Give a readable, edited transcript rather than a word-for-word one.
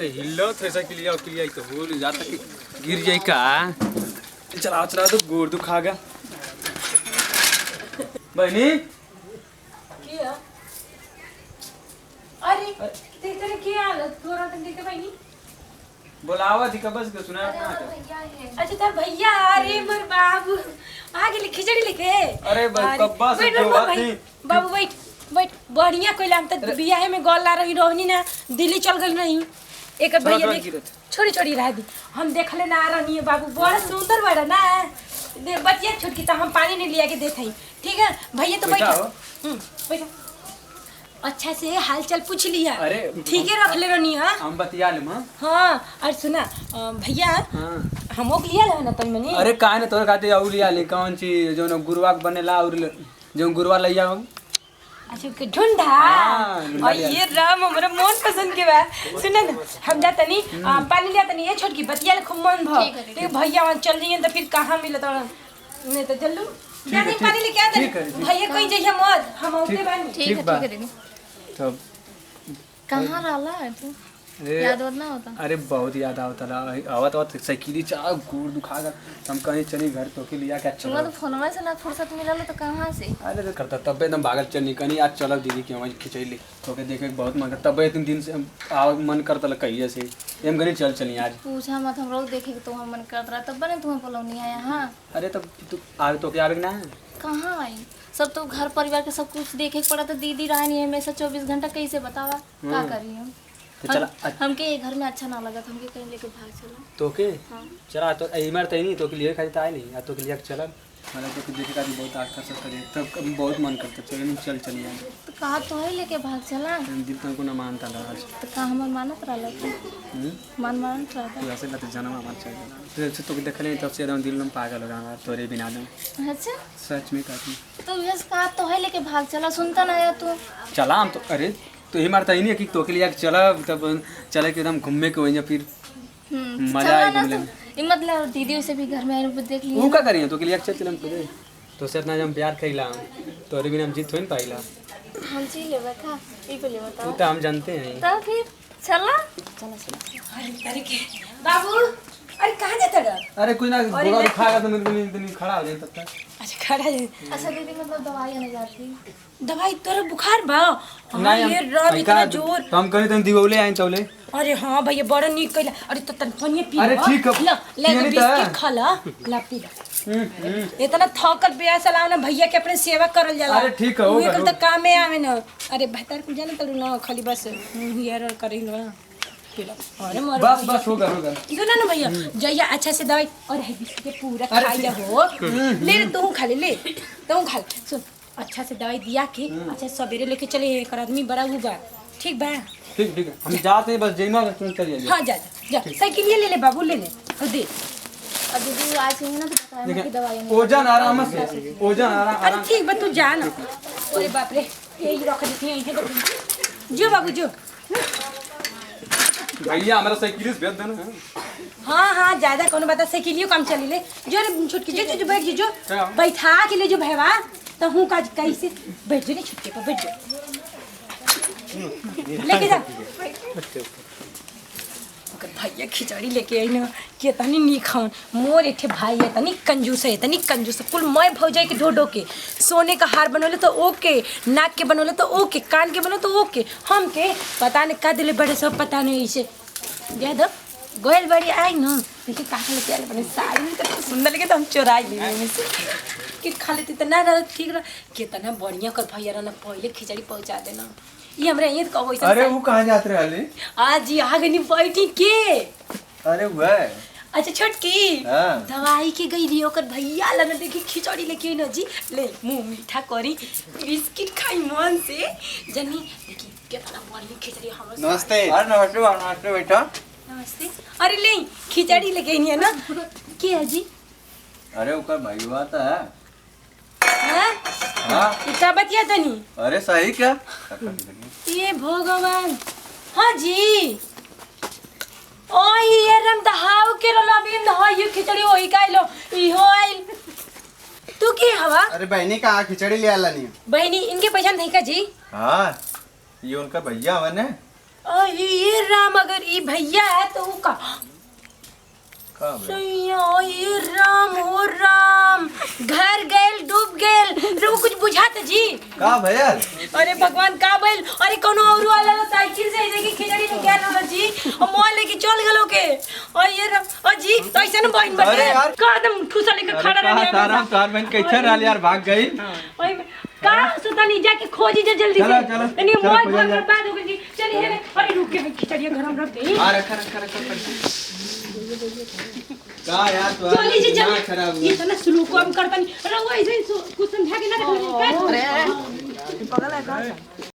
तो हिलो थैसा क्लियर तो हो जाता कि गिर जाए का। चला चला तो गोड़ दुखा गया बहनी। अरे तेरे क्या हालत थोड़ा तक देखे बहनी बोलावा थी कबस के सुना। अच्छा तेरा भैया अरे मोर बाबू आ गेली खिचड़ी लेके। अरे कब्बा से जो बात नहीं बाबू बैठ बैठ बढ़िया कोइला हम त बियाह में गल ला रही रोहनी ना दिल्ली चल गई नहीं एक भैया देख छोड़ी छोड़ी रह दी हम देखले ना रहनी है बाबू बड़ा सुंदर बड़ा ना दे बतिया छोटकी तो हम पानी नहीं लिया के देत हई ठीक है भैया तो बैठो बैठो अच्छा से हाल चाल पूछ लिया। अरे ठीक है रख ले रहनी है हम बतिया ले मां। हां और सुना भैया हमो के लिया ना तई मनी। अरे काहे ने तोर खाते और लिया ले कौन चीज जो गुरुवा बनेला और जो गुरुवा लइया हम। अच्छा के ढूंढा और ये राम हमरा मन पसंद के बा सुन ना हम जा तनी पानी लिया तनी ये छोटकी बतिया ले खूब मन भ ले भैया वहां चल रही है तो फिर कहां मिलत नहीं तो चल लू नहीं पानी लेके आ दे भैया कोई जइया मत हम औते बानी। ठीक है दीदी तब कहाँ रहला है तू याद ना होता। अरे बहुत याद आता रहा आवत आवत साइकिल चला गोड़ दुखा गया हम कहीं चली घर तो के लिया क्या चला तो फोनवा से ना फुर्सत मिलल तो कहाँ से। अरे तो करता तब एकदम भागल चलनी कहीं आज चल दीदी की हमारी खिंचैली तो के देखे बहुत मन तब इतने दिन से आव मन करता ल कहिए से एम गनी चल चली आज पूछा मत हम रोज देखे तो हम मन करत रहा तब बने तुम्हें बोलौनी है यहाँ। अरे तब तू आवे तो के आवे ना कहाँ आई सब तो घर परिवार के सब कुछ देखे के पड़ा तो दीदी रहा नहीं हमेशा 24 घंटा कैसे बतावा क्या करी हम तो चला हमके ये घर में अच्छा ना लगा हमके कहीं लेके भाग चला तो के चला तो इमर तई नहीं तो के लिए खाली आए नहीं तो के लिए चला मतलब तो देखे का बहुत आकर्षित करे तब बहुत मन करता चल चल चलिए तो कहा तो है लेके भाग चला दिल को ना मानता रहा तो कहा हमार मानत रहला तू मानत रहता वैसे ना तो जन्म हमार चाहिए तो तो देख ले तब से एकदम दिल में पागल हो गया तोरे बिना दम अच्छा सच में कहती तो यस कहा तो है लेके भाग चला सुनता ना यार तू चला हम तो अरे तो ये मारता ही नहीं कि तो के लिए चला तब चले के एकदम घूमने के वहीं फिर मजा आए घूमने में मतलब दीदी से भी घर में आए देख लिया वो क्या करिए तो के लिए चल चलम तो से इतना हम प्यार कइला तोरे बिना हम जीत होई पाइला हम जी लेबा का ई पे लेबा तू तो हम जानते हैं तो फिर चला अरे के बाबू अरे कहां जाता रे। अरे कुछ ना गोगा खाएगा तो मेरे को खड़ा हो जाए तब तक। अच्छा खड़ा है अच्छा दीदी मतलब दवाई आने जाती दवाई तोरा बुखार बा नहीं ये रात इतना जोर तो हम कहीं तुम दिवौले आए चौले। अरे हां भैया बड़ा नीक कइला अरे तो तन पनिया पी अरे ठीक है ले बिस्किट खा ला ला पी इतना थकल बेया सलाम ना भैया के अपने सेवा करल जाला। अरे ठीक है होगा तो काम में आवे ना अरे बेहतर कुछ जाने तलू ना खाली बस हियर करी ना अरे मोर बस होगा सुना ना भैया जइया अच्छा से दवाई और है बिस्किट पूरा खाई जा हो ले तू खा ले तू खा सुन अच्छा से दवाई दिया के अच्छा सवेरे लेके चले एक आदमी बड़ा हुआ ठीक बा ठीक है हम जाते हैं बस जइमा चलिए। हां जा साइकिल ले ले बाबू ले और दे और दीदी आज ही ना तो बताया कि दवाई आने ओजन आराम से ओजन आराम अरे ठीक बा तू जा ना अरे बाप रे यही रख देती है यहीं जो बाबू जो भैया हमारा साइकिल भेज देना। हाँ ज्यादा कौन बता साइकिलियो काम चली ले जो रे छुटकी जो बैठ जो बैठा के ले जो भैया तो हूँ का कैसे बैठ जो छुटके पर बैठ जो लेके जा भैया खिचड़ी लेके आई ना के तनी नी खान मोर एठे भाई है तनी कंजूस है कुल मैं भौजाई के ढो के सोने का हार बनोले तो ओके नाक के बनोले तो ओके कान के बनो तो ओके हम के पता नहीं का दिले बड़े सब पता नहीं इसे दे दो गोयल बड़ी आई ना देखिए काका लेके आले बने साड़ी में कितना सुंदर लगे तो हम चुराई ली में से कि खा लेती तो ना रह ठीक रह कितना बढ़िया कर भैया ना पहले खिचड़ी पहुंचा देना ये हमरा ये कहबो ऐसा। अरे वो कहां जात रहे आज ही आ गनी बैठी के अरे वह अच्छा छोटकी दवाई के गई रही ओकर भैया लगा देखी खिचड़ी लेके न जी ले मुंह मीठा करी बिस्किट खाई मन से जनी देखी कितना बढ़िया खिचड़ी हमरा। नमस्ते। अरे नमस्ते बेटा। नमस्ते अरे ले खिचड़ी लेके आई है ना के है जी। अरे ओकर भाई बात है हां इतना बतिया तनी। अरे सही क्या ये भगवान हाँ जी ओही ये रम दहाव के रला बिन दहा ये खिचड़ी ओही काइलो इहो आइल तू के हवा। अरे बहनी कहाँ खिचड़ी ले आला नहीं बहनी इनके पहचान नहीं का जी। हाँ ये उनका भैया हवन है ये राम, अगर ये भैया है तो वो का का बे? सैया, ये राम हो राम, घर गैल डूब गैल रे, वो कुछ बुझात जी। का भैया? अरे भगवान का बैल, अरे कोनो और वाला साइकिल से देखी खिचड़ी ले गया ना जी, और मोबाइल लेके चल गलो के। और ये और जी ऐसे ना बहन बटे अरे यार। का एकदम खुशा लेके खड़ा रहने तारा तार बहन कैसे रहल यार, भाग गई। ओए का सुतानी जाके खोजी जे जल्दी चलो, से। चलो, नहीं चलो, मोबाइल खोजा फोन जाए। बर्बाद हो गई जी। चलिए रे, अरे रुक के खिचड़िया घर हम रख दे। आ रखा का यार तू चलिए जी दिमाग जल्दी, खराब ये तो ना स्लो को हम करता नहीं। अरे वो ऐसे ही कुछ समझा के ना रख ले। अरे पगला है का